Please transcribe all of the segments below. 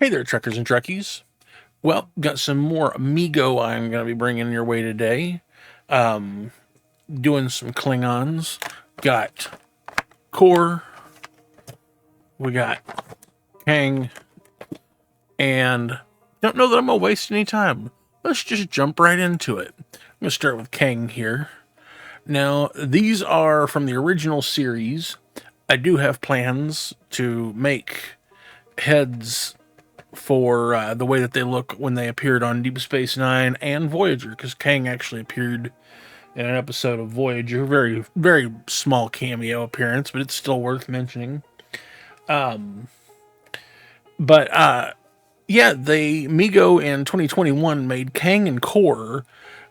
Hey there, truckers and truckies. Well, got some more Mego I'm going to be bringing your way today. Doing some Klingons. Got Core, we got Kang, and don't know that I'm going to waste any time. Let's just jump right into it. I'm going to start with Kang here. Now, these are from the original series. I do have plans to make heads for the way that they look when they appeared on Deep Space Nine and Voyager, because Kang actually appeared in an episode of Voyager. Very, very small cameo appearance, but it's still worth mentioning. But yeah, they Mego in 2021 made Kang and Core.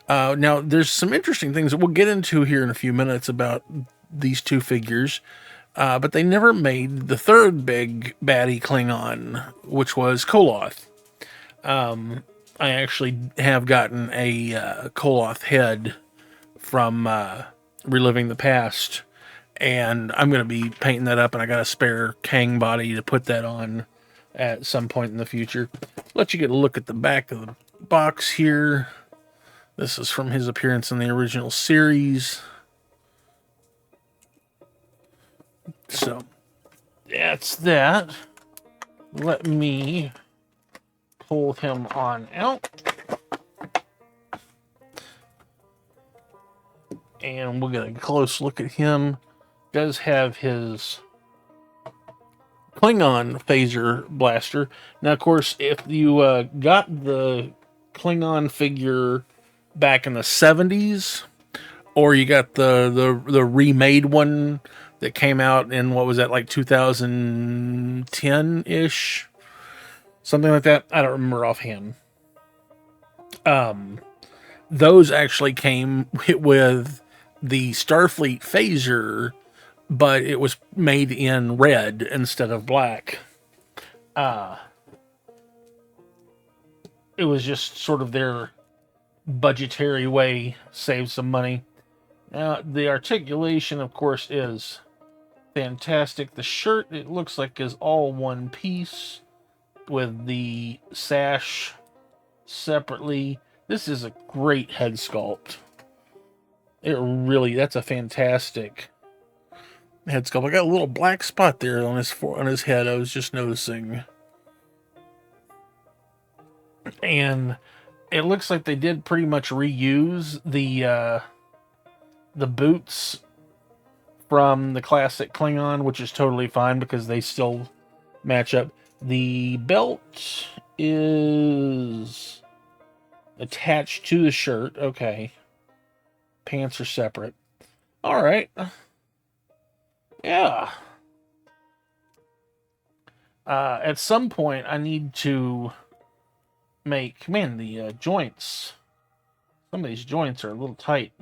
Now, there's some interesting things that we'll get into here in a few minutes about these two figures. But they never made the third big baddie Klingon, which was Koloth. I actually have gotten a Koloth head from Reliving the Past, and I'm going to be painting that up, and I got a spare Kang body to put that on at some point in the future. Let you get a look at the back of the box here. This is from his appearance in the original series. So, that's that. Let me pull him on out. And we'll get a close look at him. Does have his Klingon phaser blaster. Now, of course, if you got the Klingon figure back in the 70s, or you got the remade one that came out in, what was that, like 2010-ish? Something like that. I don't remember offhand. Those actually came with the Starfleet phaser, but it was made in red instead of black. It was just sort of their budgetary way, save some money. Now, the articulation, of course, is fantastic. The shirt, it looks like, is all one piece with the sash separately. This is a great head sculpt. That's a fantastic head sculpt. I got a little black spot there on his head. I was just noticing. And it looks like they did pretty much reuse the boots from the classic Klingon, which is totally fine because they still match up. The belt is attached to the shirt. Okay. Pants are separate. All right. Yeah. At some point, I need to make... Man, the joints... Some of these joints are a little tight.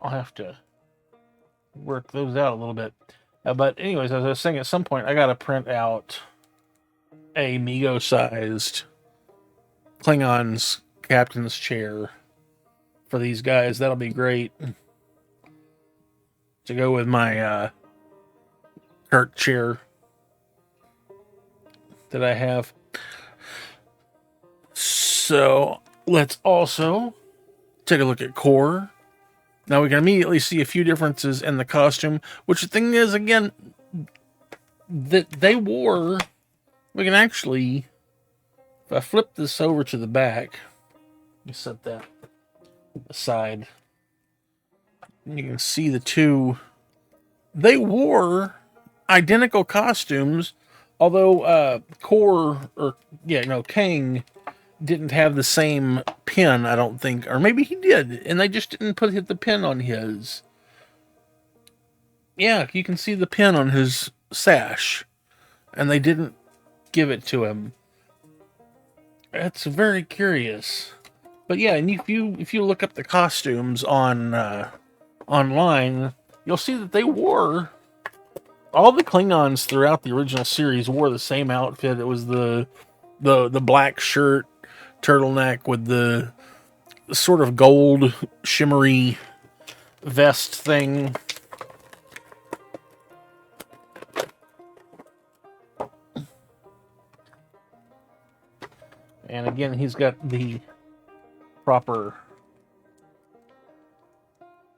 I'll have to work those out a little bit. But anyways, as I was saying, at some point, I got to print out a Mego-sized Klingon's captain's chair for these guys. That'll be great to go with my Kirk chair that I have. So let's also take a look at Core. Now we can immediately see a few differences in the costume, which the thing is, again, that they wore... We can actually, if I flip this over to the back, let me set that aside, and you can see the two. They wore identical costumes, although Kang didn't have the same pin, I don't think, or maybe he did, and they just didn't hit the pin on his. Yeah, you can see the pin on his sash, and they didn't give it to him. That's very curious. But yeah, and if you look up the costumes on online, you'll see that they wore... All the Klingons throughout the original series wore the same outfit. It was the black shirt, turtleneck with the sort of gold shimmery vest thing. And again, he's got the proper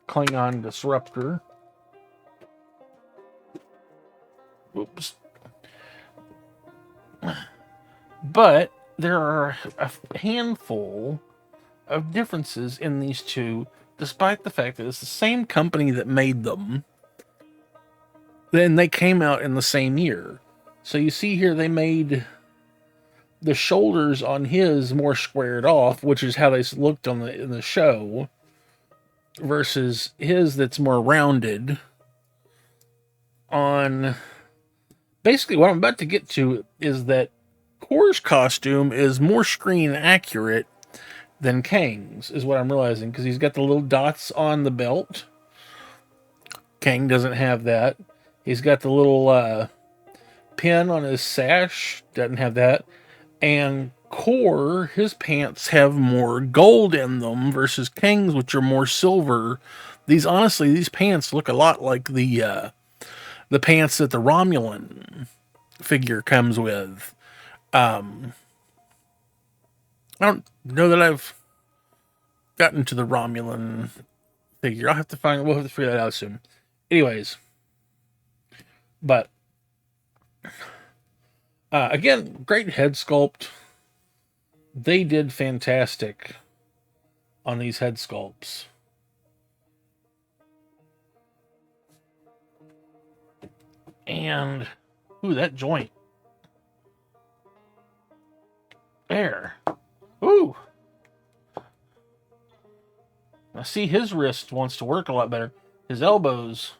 Klingon disruptor. Oops. But there are a handful of differences in these two, despite the fact that it's the same company that made them. Then they came out in the same year. So you see here they made the shoulders on his more squared off, which is how they looked on in the show, versus his that's more rounded. On basically what I'm about to get to is that Kor's costume is more screen accurate than Kang's, is what I'm realizing, because he's got the little dots on the belt. Kang doesn't have that. He's got the little pin on his sash, doesn't have that. And Kor, his pants have more gold in them versus Kang's, which are more silver. These pants look a lot like the pants that the Romulan figure comes with. I don't know that I've gotten to the Romulan figure. We'll have to figure that out soon. Anyways, but again, great head sculpt. They did fantastic on these head sculpts. And, ooh, that joint. There. Ooh. I see his wrist wants to work a lot better. His elbows.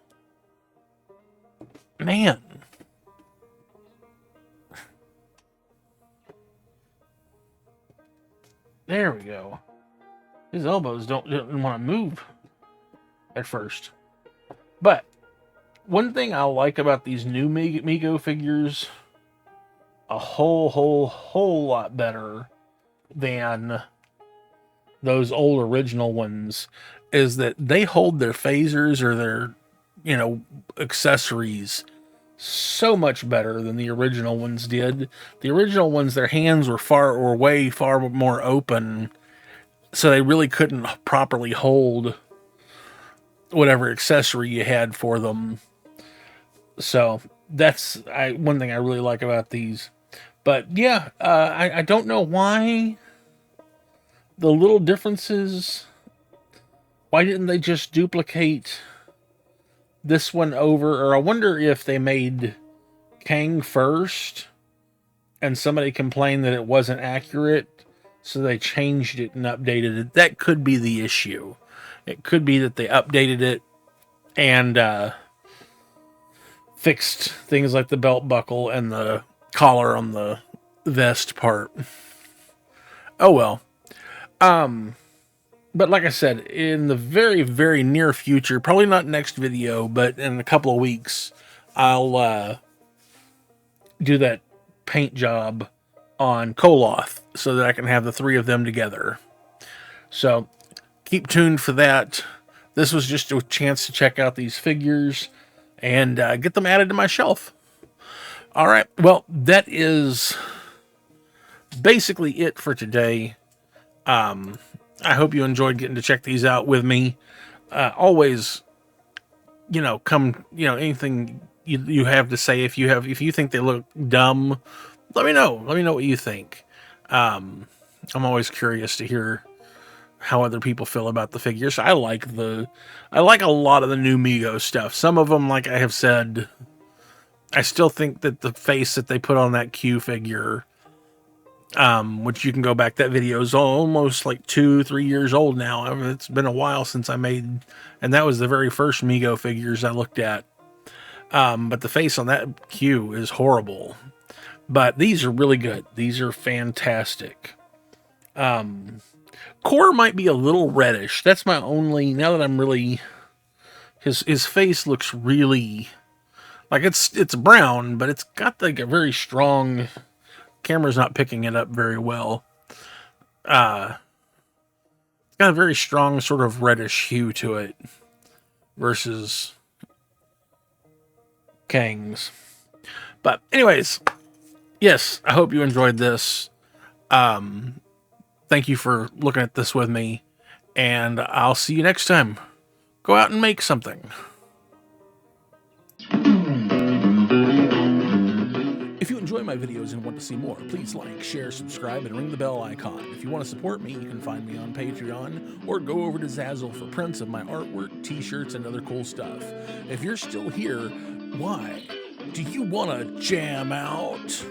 Man. There we go. His elbows don't want to move at first. But one thing I like about these new Mego figures a whole lot better than those old original ones is that they hold their phasers or their, accessories so much better than the original ones did. The original ones, their hands were way far more open, so they really couldn't properly hold whatever accessory you had for them. So that's one thing I really like about these. But yeah, I don't know why the little differences. Why didn't they just duplicate this one over? Or I wonder if they made Kang first and somebody complained that it wasn't accurate, so they changed it and updated it. That could be the issue. It could be that they updated it and fixed things like the belt buckle and the collar on the vest part. Oh well. But like I said, in the very, very near future, probably not next video, but in a couple of weeks, I'll do that paint job on Koloth so that I can have the three of them together. So keep tuned for that. This was just a chance to check out these figures and get them added to my shelf. All right. Well, that is basically it for today. I hope you enjoyed getting to check these out with me. Always, anything you have to say. If you think they look dumb, let me know. Let me know what you think. I'm always curious to hear how other people feel about the figures. I like a lot of the new Mego stuff. Some of them, like I have said, I still think that the face that they put on that Q figure, which you can go back, that video is almost like 2-3 years old now. I mean, it's been a while since I made, and that was the very first Mego figures I looked at. But the face on that Q is horrible. But these are really good. These are fantastic. Kor might be a little reddish. That's my only, now that I'm really, his face looks really, like it's brown, but it's got like a very strong, camera's not picking it up very well. It's got a very strong sort of reddish hue to it versus Kang's. But anyways, yes, I hope you enjoyed this. Thank you for looking at this with me, and I'll see you next time. Go out and make something. If you enjoy my videos and want to see more, please like, share, subscribe, and ring the bell icon. If you want to support me, you can find me on Patreon or go over to Zazzle for prints of my artwork, t-shirts, and other cool stuff. If you're still here, why? Do you want to jam out?